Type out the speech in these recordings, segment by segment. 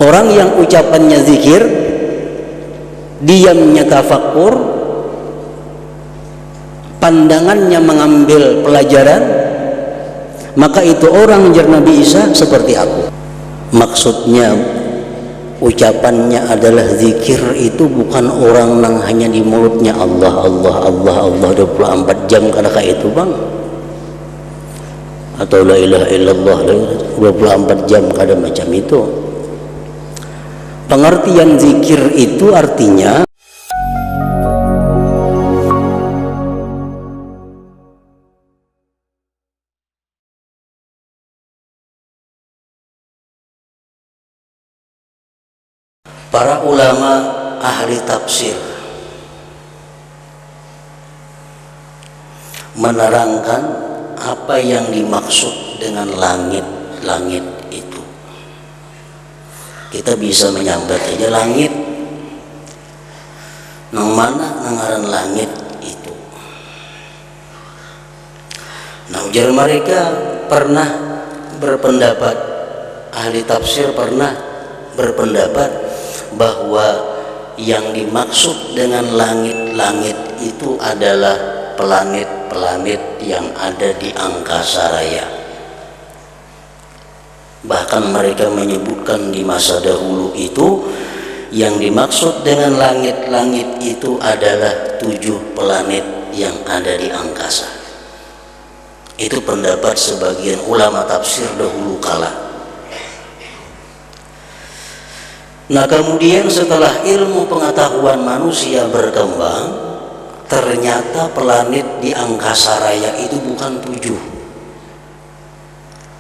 Orang yang ucapannya zikir, diamnya tafakkur, pandangannya mengambil pelajaran, maka itu orang ujar Nabi Isa seperti aku. Maksudnya ucapannya adalah zikir itu bukan orang yang hanya di mulutnya Allah Allah Allah Allah 24 jam kadang itu bang, atau la ilaha illallah 24 jam kadang macam itu. Pengertian zikir itu artinya para ulama ahli tafsir menerangkan apa yang dimaksud dengan langit-langit itu. Kita bisa menyambat aja langit, nang mana ngaran langit itu. Nah, ujar mereka pernah berpendapat, ahli tafsir pernah berpendapat bahwa yang dimaksud dengan langit-langit itu adalah planet-planet yang ada di angkasa raya. Bahkan mereka menyebutkan di masa dahulu itu yang dimaksud dengan langit-langit itu adalah 7 planet yang ada di angkasa. Itu pendapat sebagian ulama tafsir dahulu kala. Nah, kemudian setelah ilmu pengetahuan manusia berkembang, ternyata planet di angkasa raya itu bukan 7,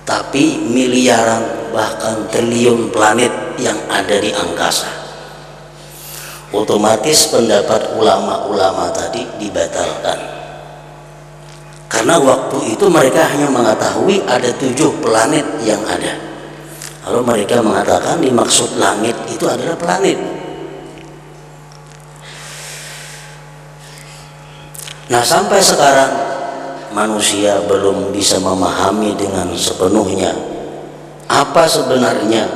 tapi miliaran bahkan triliun planet yang ada di angkasa. Otomatis pendapat ulama-ulama tadi dibatalkan, karena waktu itu mereka hanya mengetahui ada 7 planet yang ada. Lalu mereka mengatakan dimaksud langit itu adalah planet. Nah, sampai sekarang manusia belum bisa memahami dengan sepenuhnya apa sebenarnya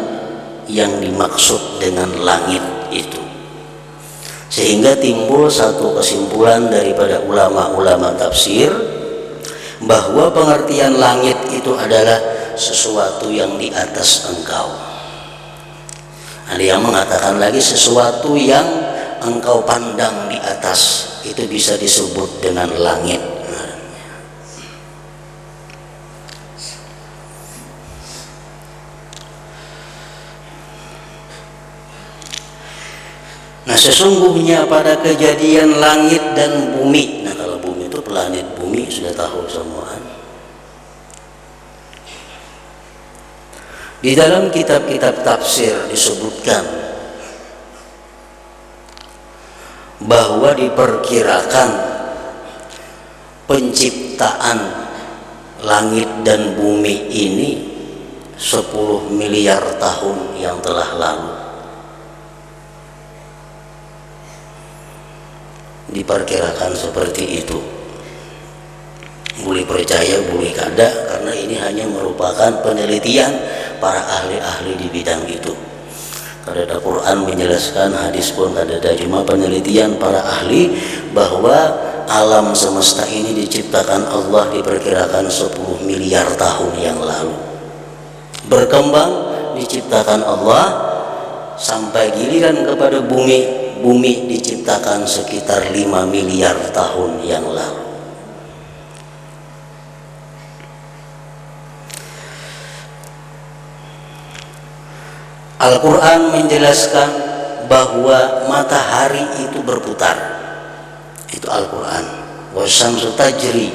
yang dimaksud dengan langit itu, sehingga timbul satu kesimpulan daripada ulama-ulama tafsir bahwa pengertian langit itu adalah sesuatu yang di atas engkau. Ada yang mengatakan lagi sesuatu yang engkau pandang di atas itu bisa disebut dengan langit. Nah, sesungguhnya pada kejadian langit dan bumi, nah kalau bumi itu planet bumi sudah tahu semuaan. Di dalam kitab-kitab tafsir disebutkan bahwa diperkirakan penciptaan langit dan bumi ini 10 miliar tahun yang telah lalu. Diperkirakan seperti itu. Boleh percaya, boleh kada, karena ini hanya merupakan penelitian para ahli-ahli di bidang itu. Karena Al-Quran menjelaskan, hadis pun ada, cuma penelitian para ahli bahwa alam semesta ini diciptakan Allah diperkirakan 10 miliar tahun yang lalu. Berkembang diciptakan Allah sampai giliran kepada bumi, bumi diciptakan sekitar 5 miliar tahun yang lalu. Al-Quran menjelaskan bahwa matahari itu berputar. Itu Al-Quran. Wasyamsu tajri,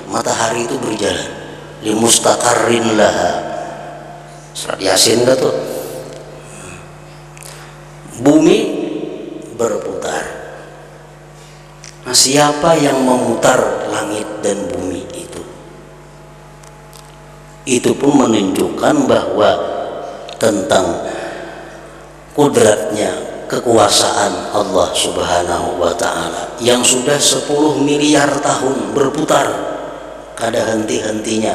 matahari itu berjalan. Limustaqarrin laha. Surat Yasin itu tuh. Bumi berputar. Nah, siapa yang memutar langit dan bumi itu? Itu pun menunjukkan bahwa tentang kudratnya, kekuasaan Allah Subhanahu wa ta'ala yang sudah 10 miliar tahun berputar, kada henti-hentinya.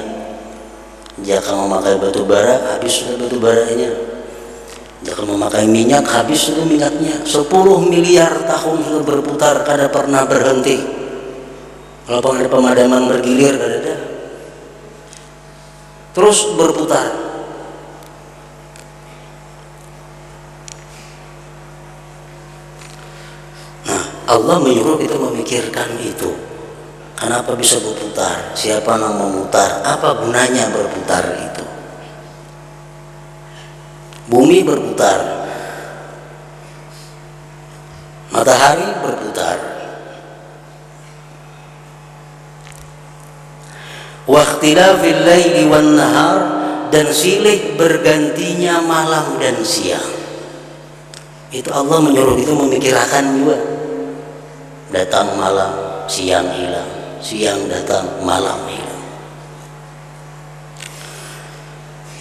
Jika memakai batu bara, habis sudah batu baranya. Jika memakai minyak, habis itu minyaknya 10 miliar tahun sudah berputar, kada pernah berhenti. Kalau ada pemadaman bergilir, kada ada, terus berputar. Nah, Allah menyuruh kita memikirkan itu. Kenapa bisa berputar? Siapa yang memutar? Apa gunanya berputar itu? Bumi berputar, matahari berputar, wa ikhtilafil laili wan nahar, dan silih bergantinya malam dan siang. Itu Allah menyuruh itu memikirkan juga. Datang malam, siang hilang, siang datang, malam hilang.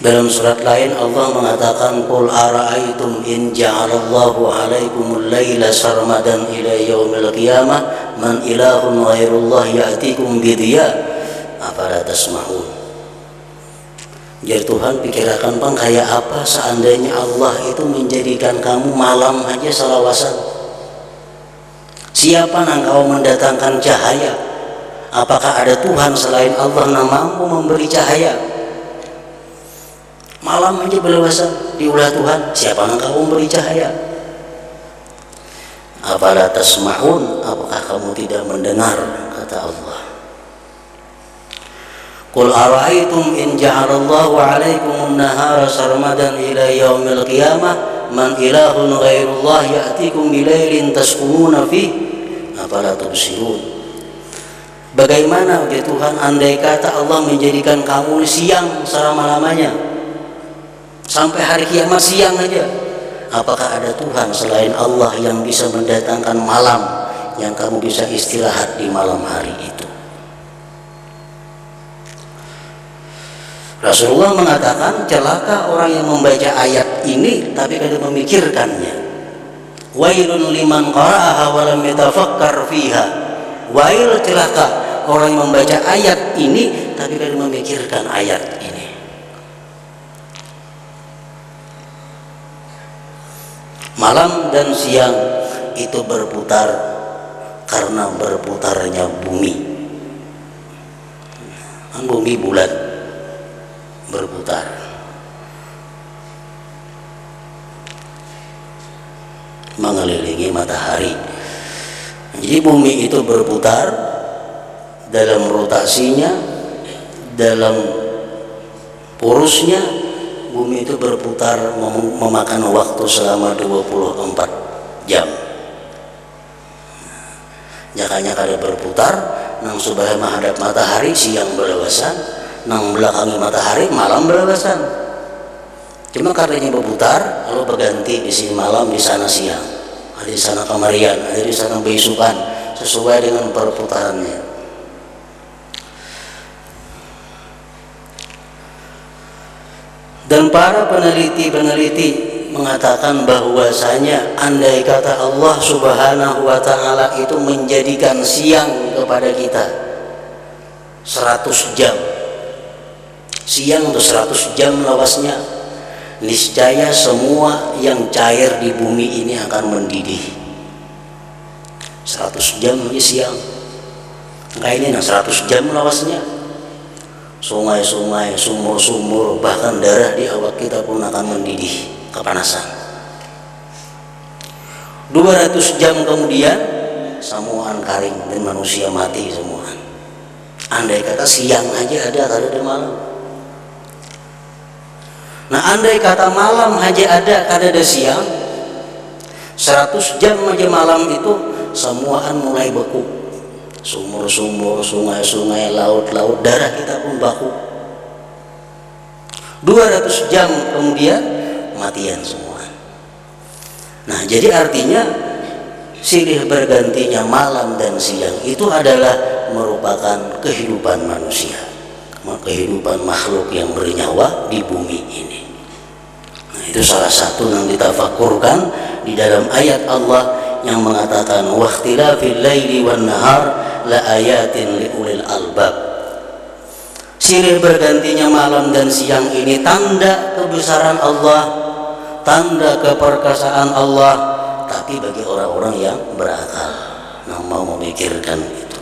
Dalam surat lain Allah mengatakan, qul ara'aytum in ja'alallahu 'alaikumul laila sarmadan ila yaumil qiyamah man ilahun ghairullah ya'tikum bidiya afala tasma'un. Jadi Tuhan, pikirkan bang, kayak apa seandainya Allah itu menjadikan kamu malam aja salawasan. Siapa yang kau mendatangkan cahaya? Apakah ada Tuhan selain Allah yang mampu memberi cahaya? Malam aja berlewasan diulah Tuhan, siapa yang kau memberi cahaya? Afala tasma'un, apakah kamu tidak mendengar? Kata Allah, qul ara'aytum in ja'alallahu 'alaikumun nahara sarmadan ila yaumil qiyamah man ilahun ghairullah ya'tikum bilailin taskununa fi afala tubsirun. Bagaimana ya Tuhan, andai kata Allah menjadikan kamu siang selama-lamanya, sampai hari kiamat siang aja, apakah ada Tuhan selain Allah yang bisa mendatangkan malam yang kamu bisa istirahat di malam hari itu? Rasulullah mengatakan, celaka orang yang membaca ayat ini tapi kada memikirkannya. Wailun liman qara'aha wa lam yatafakkar fiha. Wail, celaka orang yang membaca ayat ini tapi kada memikirkan ayat ini. Malam dan siang itu berputar karena berputarnya bumi. Bumi bulan berputar. Mengelilingi matahari. Jadi bumi itu berputar dalam rotasinya, dalam porosnya. Bumi itu berputar memakan waktu selama 24 jam. Jakanya kada berputar, nang subah menghadap matahari siang berlewasan, nang belakangi matahari malam berlewasan. Cuma karenanya berputar, lalu berganti di sini malam, di sana siang, ada di sana kamarian, ada di sana beisukan, sesuai dengan perputarannya. Dan para peneliti mengatakan bahwasanya andai kata Allah Subhanahu wa ta'ala itu menjadikan siang kepada kita 100 jam, siang untuk 100 jam lawasnya, niscaya semua yang cair di bumi ini akan mendidih. 100 jam ini siang, kayaknya 100 jam lawasnya. Sungai-sungai, sumur-sumur, bahkan darah di awak kita pun akan mendidih kepanasan. 200 jam kemudian samuan karing dan manusia mati semua. Andai kata siang aja ada, kada ada malam. Nah, andai kata malam aja ada, kada ada siang, 100 jam aja malam itu semuaan mulai beku. Sumur-sumur, sungai-sungai, laut-laut, darah kita pun baku. 200 jam kemudian matian semua. Nah, jadi artinya silih bergantinya malam dan siang itu adalah merupakan kehidupan manusia, kehidupan makhluk yang bernyawa di bumi ini. Nah, itu salah satu yang ditafakurkan di dalam ayat Allah yang mengatakan waqtilafil laili wan nahar la ayatin liulil albab. Silih bergantinya malam dan siang ini tanda kebesaran Allah, tanda keperkasaan Allah, tapi bagi orang-orang yang berakal, yang mau memikirkan itu.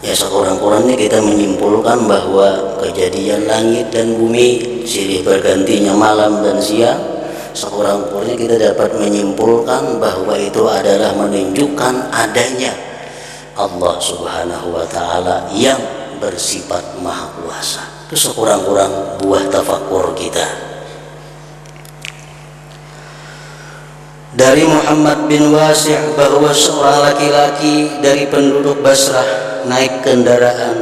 Ya, sekurang-kurangnya kita menyimpulkan bahwa kejadian langit dan bumi, silih bergantinya malam dan siang, sekurang-kurangnya kita dapat menyimpulkan bahwa itu adalah menunjukkan adanya Allah Subhanahu wa Ta'ala yang bersifat maha kuasa. Itu sekurang-kurang buah tafakur kita. Dari Muhammad bin Wasi' bahwa seorang laki-laki dari penduduk Basrah naik kendaraan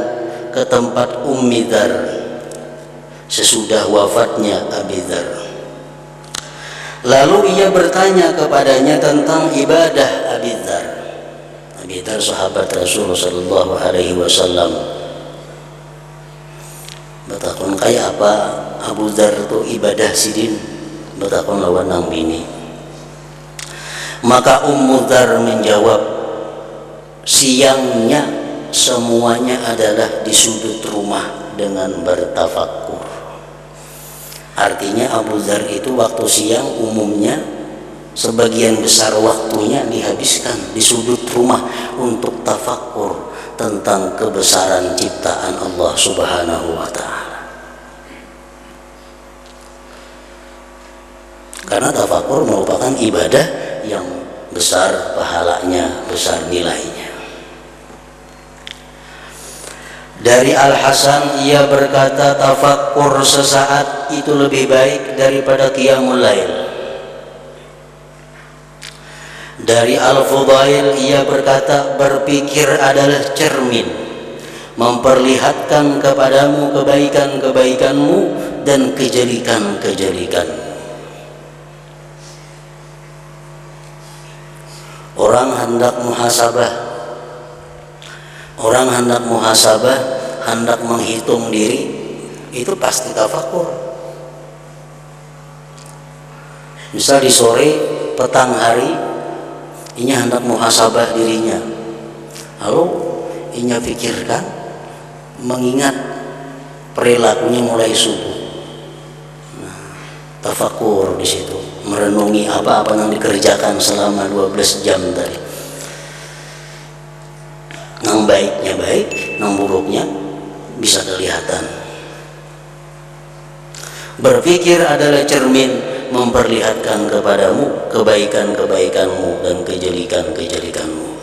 ke tempat Ummi Dzar sesudah wafatnya Abi Dzar. Lalu ia bertanya kepadanya tentang ibadah Abi Dzar. Abi Dzar sahabat Rasulullah sallallahu alaihi wasallam. Betakon kaya apa Abu Dzar itu ibadah sidin, betakon lawan nang bini. Maka Ummu Dzar menjawab, siangnya semuanya adalah di sudut rumah dengan bertafakkur. Artinya Abu Dzar itu waktu siang umumnya sebagian besar waktunya dihabiskan di sudut rumah untuk tafakkur tentang kebesaran ciptaan Allah Subhanahu wa Ta'ala. Karena tafakkur merupakan ibadah yang besar pahalanya, besar nilainya. Dari Al-Hasan ia berkata, tafakkur sesaat itu lebih baik daripada qiyamul lail. Dari Al-Fudail ia berkata, berpikir adalah cermin, memperlihatkan kepadamu kebaikan-kebaikanmu dan kejelikan-kejelikanmu. Orang hendak muhasabah, hendak menghitung diri, itu pasti tafakkur. Misal di sore, petang hari, inya hendak muhasabah dirinya, lalu inya pikirkan, mengingat perilakunya mulai subuh. Nah, tafakkur di situ, merenungi apa-apa yang dikerjakan selama 12 jam tadi. Yang baiknya baik, yang buruknya bisa kelihatan. Berpikir adalah cermin, memperlihatkan kepadamu kebaikan-kebaikanmu dan kejelikan-kejelikanmu.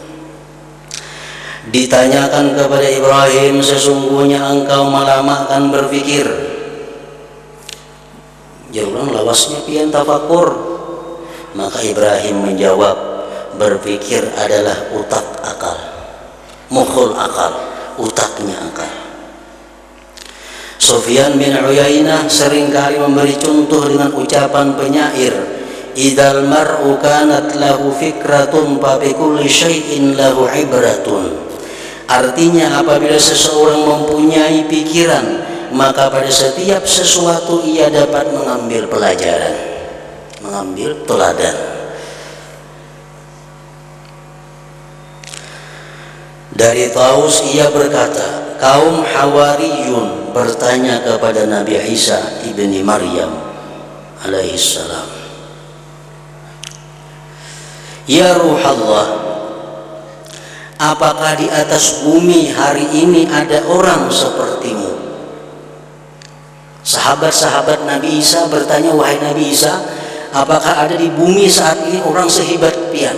Ditanyakan kepada Ibrahim, sesungguhnya engkau melamakan berpikir. Jauhlah lawasnya pian tafakkur. Maka Ibrahim menjawab, berpikir adalah utak akal, mukhul akal, utaknya akal. Sufyan bin Uyainah seringkali memberi contoh dengan ucapan penyair, idzal mar'u kanat lahu fikratun fa bi kulli syai'in lahu ibratun. Artinya apabila seseorang mempunyai pikiran, maka pada setiap sesuatu ia dapat mengambil pelajaran, mengambil teladan. Dari Taus ia berkata, kaum Hawariyun bertanya kepada Nabi Isa ibni Maryam alaihissalam, ya Ruhallah, apakah di atas bumi hari ini ada orang sepertimu? Sahabat-sahabat Nabi Isa bertanya, wahai Nabi Isa, apakah ada di bumi saat ini orang sehebat pian?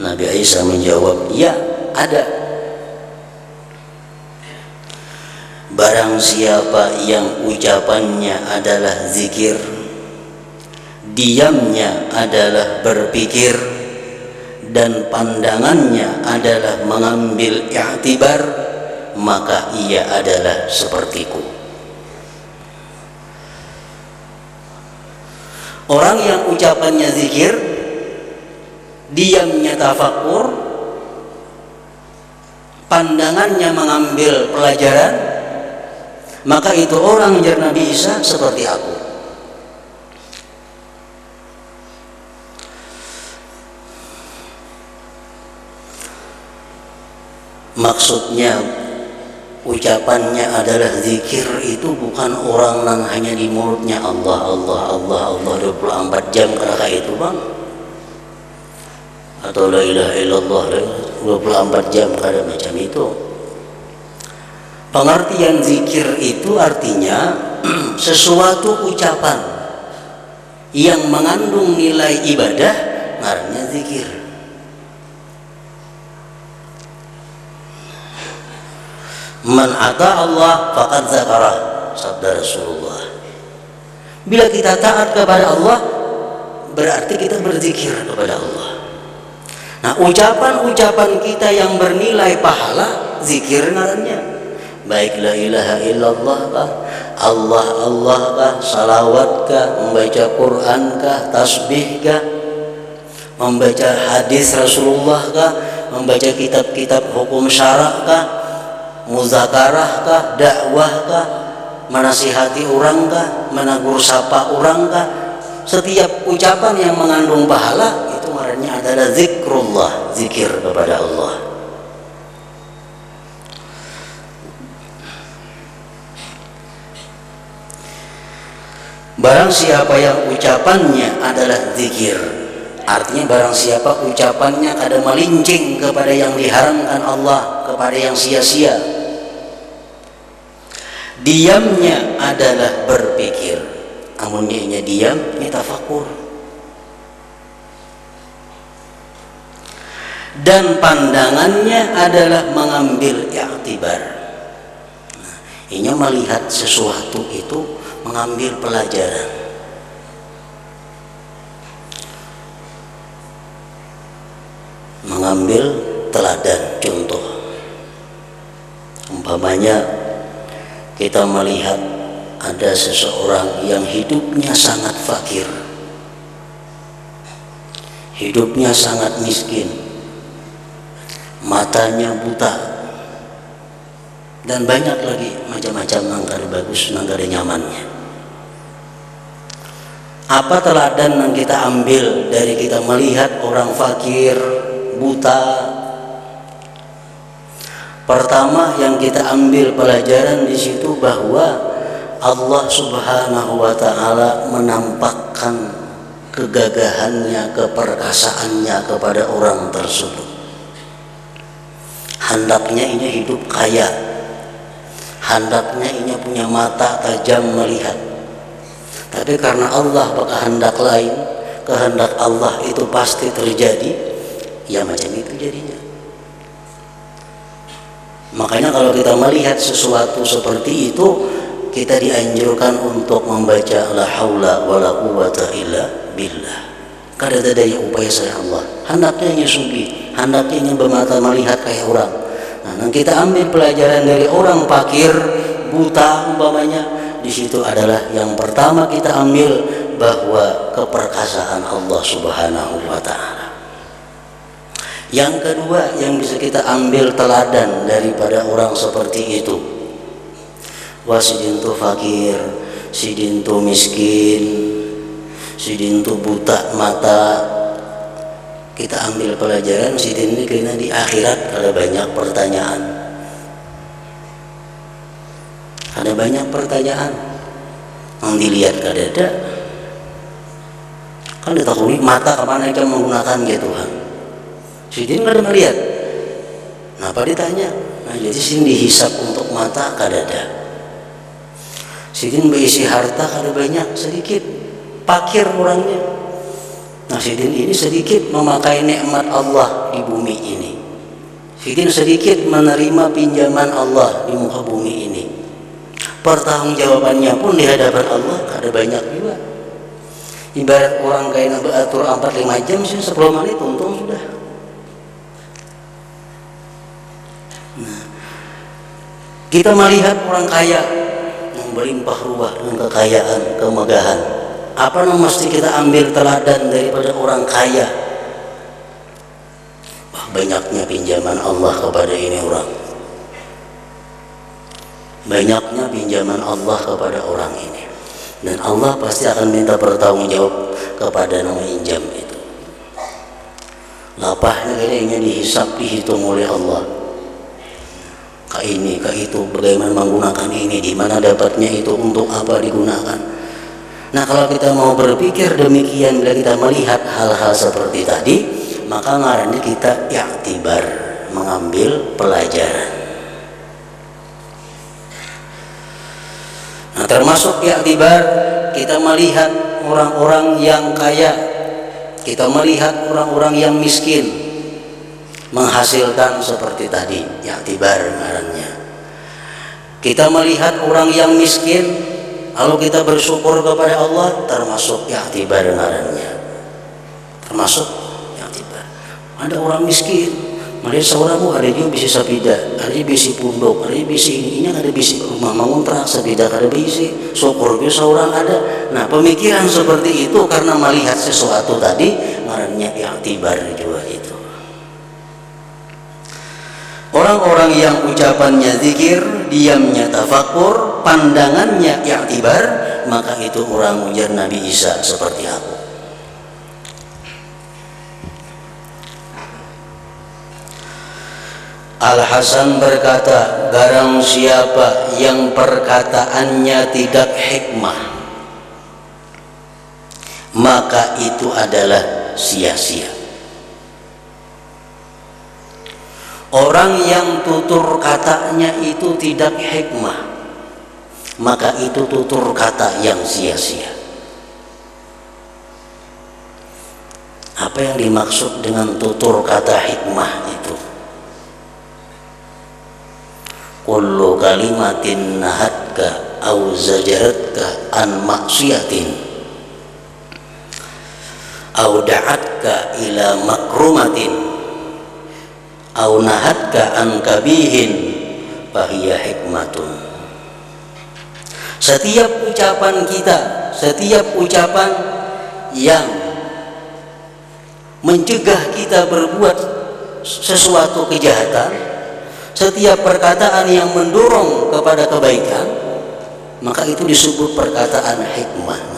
Nabi Isa menjawab, ya ada. Barang siapa yang ucapannya adalah zikir, diamnya adalah berpikir, dan pandangannya adalah mengambil i'tibar, maka ia adalah sepertiku. Orang yang ucapannya zikir, diamnya tafakkur, pandangannya mengambil pelajaran, maka itu orang jar Nabi Isa seperti aku. Maksudnya ucapannya adalah zikir itu bukan orang yang hanya di mulutnya Allah Allah Allah Allah 24 jam karena itu bang, atau la ilaha illallah 24 jam kada macam itu. Pengertian zikir itu artinya sesuatu ucapan yang mengandung nilai ibadah, ngarannya zikir. Man ata Allah faqad zakarah, sabda Rasulullah. Bila kita taat kepada Allah, berarti kita berzikir kepada Allah. Nah, ucapan-ucapan kita yang bernilai pahala, zikir ngarannya. Baik la ilaha illallah kah, Allah Allah kah, salawat kah, membaca Quran kah, tasbih kah, membaca hadis Rasulullah kah, membaca kitab-kitab hukum syara kah, muzakarah kah, dakwah kah, menasihati orang kah, menegur sapa orang kah, setiap ucapan yang mengandung pahala itu ngarannya adalah zikrullah, zikir kepada Allah. Barang siapa yang ucapannya adalah zikir, artinya barang siapa ucapannya kada melincing kepada yang diharamkan Allah, kepada yang sia-sia, diamnya adalah berpikir, amunnya diam ini tafakur, dan pandangannya adalah mengambil i'tibar. Nah, ini melihat sesuatu itu mengambil pelajaran. Mengambil teladan, contoh. Umpamanya kita melihat ada seseorang yang hidupnya sangat fakir, hidupnya sangat miskin, matanya buta, dan banyak lagi macam-macam nangkar bagus, nangkar nyamannya. Apa teladan yang kita ambil dari kita melihat orang fakir, buta? Pertama yang kita ambil pelajaran di situ bahwa Allah Subhanahu wa taala menampakkan kegagahannya, keperkasaannya kepada orang tersebut. Hendaknya ini hidup kaya, hendaknya ini punya mata tajam melihat. Tapi karena Allah berkehendak lain, kehendak Allah itu pasti terjadi, ya macam itu jadinya. Makanya kalau kita melihat sesuatu seperti itu, kita dianjurkan untuk membaca la haula wala quwata illa billah. Kada ada daya upaya saya Allah. Hendaknya sugi, hendaknya bermata melihat kayak orang. Nah, kita ambil pelajaran dari orang fakir, buta umpamanya. Di situ adalah yang pertama kita ambil bahwa keperkasaan Allah Subhanahu wa taala. Yang kedua yang bisa kita ambil teladan daripada orang seperti itu, wah sidintu fakir, sidintu miskin, sidintu buta mata, kita ambil pelajaran sidin ini karena di akhirat ada banyak pertanyaan. Ada banyak pertanyaan yang dilihat kadada, kan ditakuni mata kemana kita menggunakan ya Tuhan. Sidin kada melihat. Nah, apa ditanya? Nah, jadi sidin dihisap untuk mata kadada. Sidin berisi harta kada banyak, sedikit, fakir orangnya. Nah, sidin ini sedikit memakai nikmat Allah di bumi ini. Sidin sedikit menerima pinjaman Allah di muka bumi ini. Pertanggungjawabannya pun di hadapan Allah kada banyak juga. Ibarat orang kayak beratur 4-5 jam sih 10 menit untung sudah. Nah, kita melihat orang kaya yang berlimpah ruah dengan kekayaan, kemegahan. Apa yang mesti kita ambil teladan daripada orang kaya? Wah, banyaknya pinjaman Allah kepada ini orang. Banyaknya pinjaman Allah kepada orang ini, dan Allah pasti akan minta bertanggungjawab kepada yang meminjam itu. Lapahnya kayaknya dihisap, dihitung oleh Allah. ke ini, ke itu, bagaimana menggunakan ini, di mana dapatnya itu, untuk apa digunakan. Nah, kalau kita mau berpikir demikian, bila kita melihat hal-hal seperti tadi, maka ngarannya kita i'tibar, mengambil pelajaran. Nah, termasuk i'tibar, kita melihat orang-orang yang kaya, kita melihat orang-orang yang miskin menghasilkan seperti tadi, i'tibar ngarannya. Kita melihat orang yang miskin, lalu kita bersyukur kepada Allah, termasuk i'tibar ngarannya. Termasuk i'tibar. Ada orang miskin, melihat seorang ada juga bisi sapida, ada bisi pundok, ada bisi ini, ada bisi rumah mangontrak, sapida ada bisi, syukur ke seorang ada. Nah, pemikiran seperti itu karena melihat sesuatu tadi, ngarannya i'tibar juga itu. Orang-orang yang ucapannya zikir, diamnya tafakur, pandangannya i'tibar, maka itu orang ujar Nabi Isa seperti aku. Al-Hasan berkata, barang siapa yang perkataannya tidak hikmah, maka itu adalah sia-sia. Orang yang tutur katanya itu tidak hikmah, maka itu tutur kata yang sia-sia. Apa yang dimaksud dengan tutur kata hikmah itu? Kullu kalimatin nahatka au zajaratka an maksiatin au da'atka ila makrumatin au nahatka an kabihin fahiya hikmatun. Setiap ucapan kita, setiap ucapan yang mencegah kita berbuat sesuatu kejahatan, setiap perkataan yang mendorong kepada kebaikan, maka itu disebut perkataan hikmah.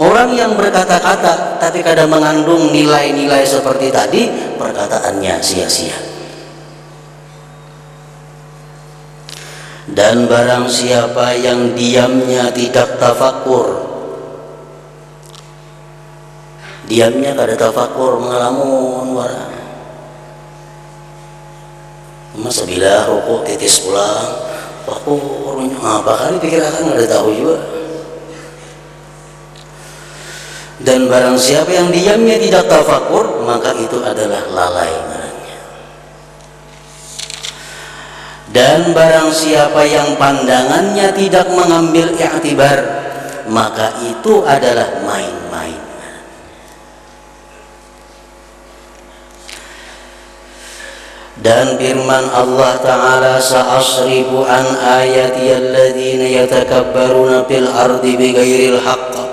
Orang yang berkata-kata tapi kadang mengandung nilai-nilai seperti tadi, perkataannya sia-sia. Dan barang siapa yang diamnya tidak tafakur, diamnya kada tafakur, mengelamun wara, masa bila rokok titis pulang, fakur, apa kali pikir akan ada tahu juga. Dan barang siapa yang diamnya tidak tafakur, maka itu adalah lalai ngarannya. Dan barang siapa yang pandangannya tidak mengambil i'tibar, maka itu adalah main-main. Dan firman Allah Ta'ala, sa'asrifu an ayati alladzina yatakabbaruna fil ardi bighairil haqq.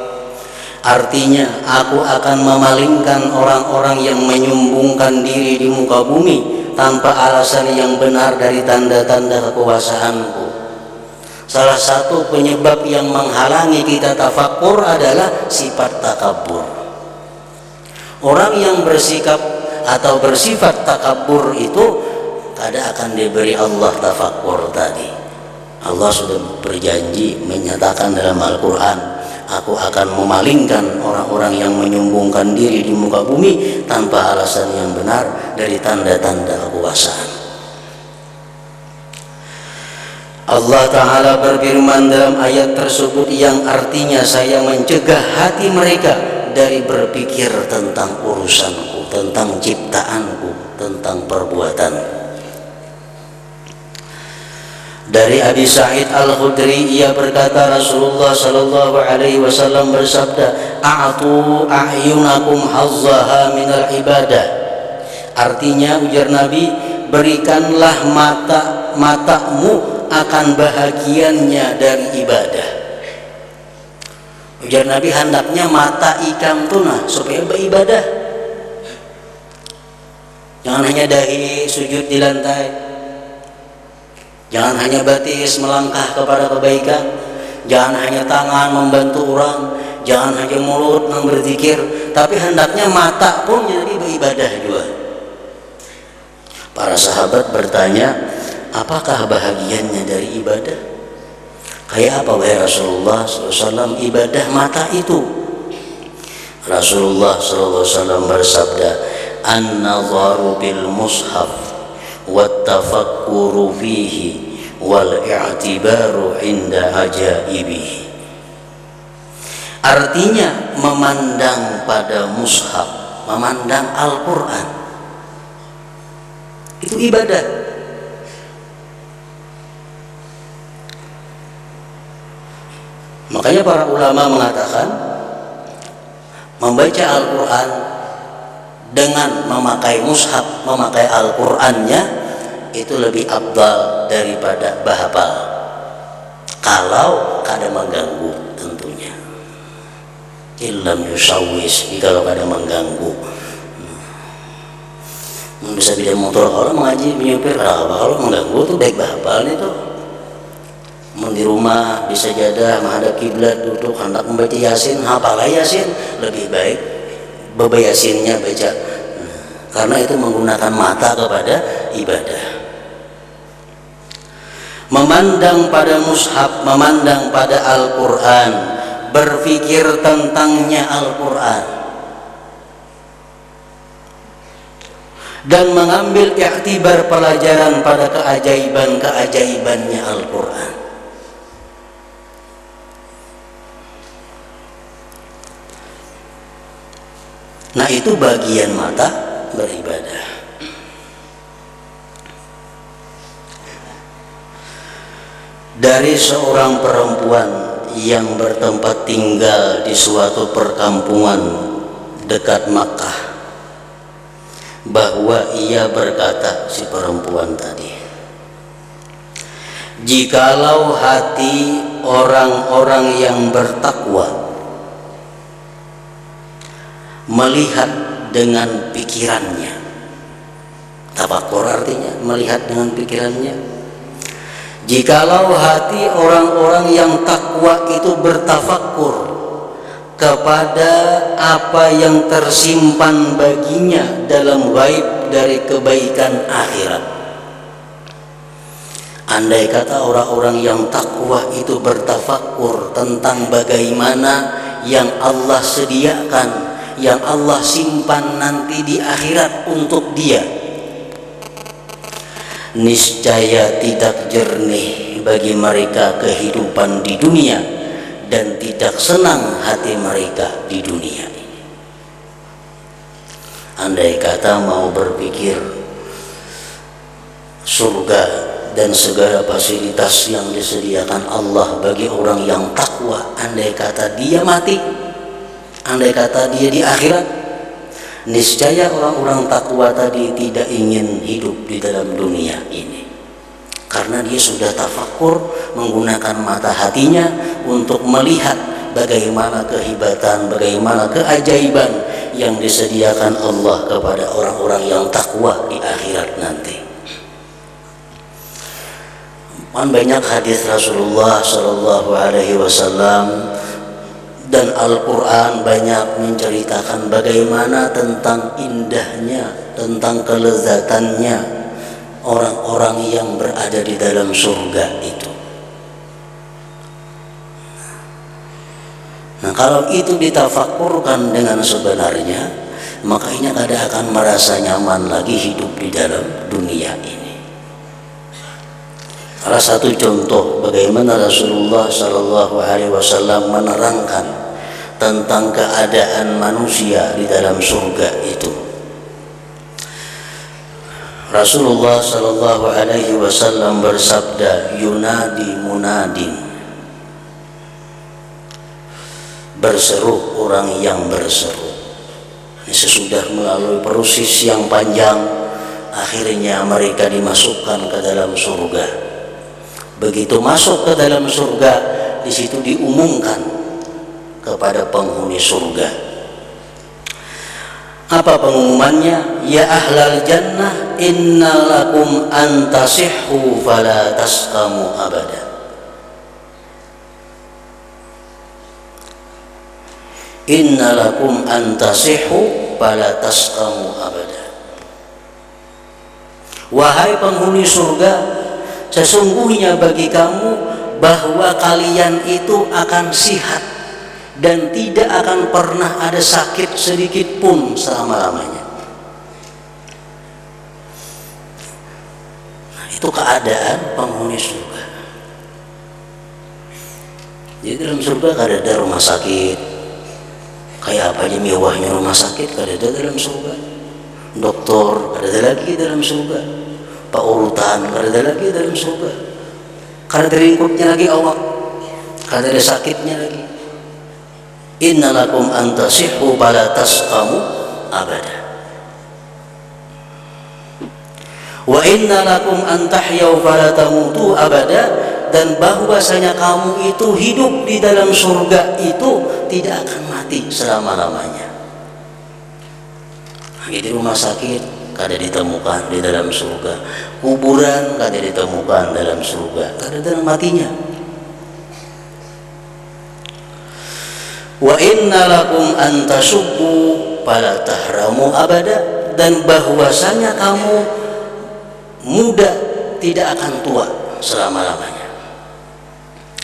Artinya, aku akan memalingkan orang-orang yang menyombongkan diri di muka bumi tanpa alasan yang benar dari tanda-tanda kekuasaanku. Salah satu penyebab yang menghalangi kita tafakur adalah sifat takabur. Orang yang bersikap atau bersifat takabur itu tidak akan diberi Allah tafakur tadi. Allah sudah berjanji menyatakan dalam Al-Quran, aku akan memalingkan orang-orang yang menyombongkan diri di muka bumi tanpa alasan yang benar dari tanda-tanda kekuasaan. Allah Ta'ala berfirman dalam ayat tersebut yang artinya, saya mencegah hati mereka dari berpikir tentang urusanku, tentang ciptaanku, tentang perbuatanku. Dari Abi Sa'id Al-Khudri, ia berkata, Rasulullah Sallallahu Alaihi Wasallam bersabda, a'tu a'yunakum hazzaha minal ibadah. Artinya, ujar Nabi, berikanlah matamu akan bahagiannya dari ibadah. Ujar Nabi, hendaknya mata ikan tuna supaya beribadah. Jangan hanya dahi sujud di lantai, jangan hanya batis melangkah kepada kebaikan, jangan hanya tangan membantu orang, jangan hanya mulut yang berzikir, tapi hendaknya mata pun jadi beribadah juga. Para sahabat bertanya, apakah bahagiannya dari ibadah? Kayak apa wahai Rasulullah SAW ibadah mata itu? Rasulullah SAW bersabda, an-nadharu bil mushaf wat tafakkuru fihi wal i'tibaru inda ajaibihi. Artinya memandang pada mushaf, memandang Al-Quran, itu ibadah. Makanya para ulama mengatakan membaca Al-Quran dengan memakai mushaf, memakai Al-Qurannya itu lebih afdal daripada bahapal, kalau kada mengganggu tentunya. Illam yusawwis, kalau kada mengganggu. Bisa beda motor kalau mengaji menyupir, kalau mengganggu tuh baik bahapal itu. Di rumah bisa jadah menghadap kiblat, duduk hendak membaca yasin, hafalah yasin, lebih baik baba yasinnya baca, karena itu menggunakan mata kepada ibadah. Memandang pada mushaf, memandang pada Al-Quran, berpikir tentangnya Al-Quran, dan mengambil iktibar pelajaran pada keajaiban-keajaibannya Al-Quran. Nah, itu bagian mata beribadah. Dari seorang perempuan yang bertempat tinggal di suatu perkampungan dekat Makkah, bahwa ia berkata, si perempuan tadi, jikalau hati orang-orang yang bertakwa melihat dengan pikirannya, tafakkur artinya melihat dengan pikirannya, jikalau hati orang-orang yang takwa itu bertafakkur kepada apa yang tersimpan baginya dalam ghaib dari kebaikan akhirat. Andai kata orang-orang yang takwa itu bertafakkur tentang bagaimana yang Allah sediakan, yang Allah simpan nanti di akhirat untuk dia, niscaya tidak jernih bagi mereka kehidupan di dunia dan tidak senang hati mereka di dunia ini. Andai kata mau berpikir surga dan segala fasilitas yang disediakan Allah bagi orang yang takwa, andai kata dia mati, andai kata dia di akhirat, niscaya orang-orang takwa tadi tidak ingin hidup di dalam dunia ini, karena dia sudah tafakkur menggunakan mata hatinya untuk melihat bagaimana kehebatan, bagaimana keajaiban yang disediakan Allah kepada orang-orang yang takwa di akhirat nanti. Banyak hadis Rasulullah Shallallahu Alaihi Wasallam dan Al-Quran banyak menceritakan bagaimana tentang indahnya, tentang kelezatannya orang-orang yang berada di dalam surga itu. Nah, kalau itu ditafakurkan dengan sebenarnya, makanya kada akan merasa nyaman lagi hidup di dalam dunia ini. Salah satu contoh bagaimana Rasulullah Shallallahu Alaihi Wasallam menerangkan tentang keadaan manusia di dalam surga itu. Rasulullah Shallallahu Alaihi Wasallam bersabda, yunadi munadin, berseru orang yang berseru. Sesudah melalui proses yang panjang, akhirnya mereka dimasukkan ke dalam surga. Begitu masuk ke dalam surga, di situ diumumkan kepada penghuni surga. Apa pengumumannya? Ya ahlal jannah, innalakum antasihhu fala tasqamu abada. Innalakum antasihhu fala tasqamu abada. Wahai penghuni surga, sesungguhnya bagi kamu bahwa kalian itu akan sihat dan tidak akan pernah ada sakit sedikit pun selama-lamanya. Nah, itu keadaan penghuni surga. Jadi dalam surga gak ada rumah sakit. Kayak apa aja mewahnya rumah sakit gak ada dalam surga. Dokter gak ada lagi dalam surga. Pak urutan gak ada lagi dalam surga. Karena teringkupnya lagi awak, karena ada sakitnya lagi. Inna lakum antasihhu fala tasqamu abada. Wa inna lakum antahyaw fala tamutu abada. Dan bahwasanya kamu itu hidup di dalam surga itu tidak akan mati selama-lamanya. Di rumah sakit kada ditemukan di dalam surga, kuburan kada ditemukan dalam surga, kada dalam matinya. Wa inna lakum an tasubbu fala tahramu abada. Dan bahwasanya kamu muda tidak akan tua selama-lamanya.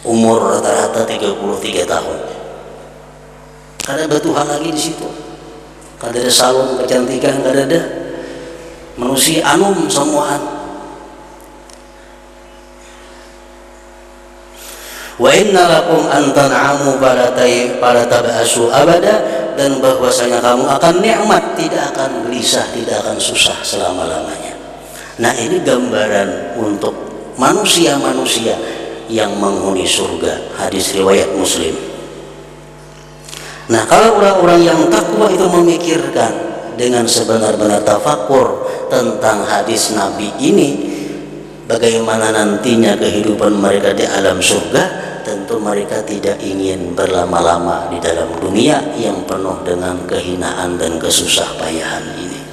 Umur rata-rata 33 tahun. Kada ada Tuhan lagi di situ. Kada ada salon kecantikan, kada ada. Manusia anum semuaan. Wa inna lakum an tan'amu fala tab'asu abada. Dan bahwasanya kamu akan nikmat, tidak akan gelisah, tidak akan susah selama-lamanya. Nah, ini gambaran untuk manusia-manusia yang menghuni surga. Hadis riwayat Muslim. Nah, kalau orang-orang yang takwa itu memikirkan dengan sebenar-benar tafakur tentang hadis Nabi ini, bagaimana nantinya kehidupan mereka di alam surga, tentu mereka tidak ingin berlama-lama di dalam dunia yang penuh dengan kehinaan dan kesusah payahan ini.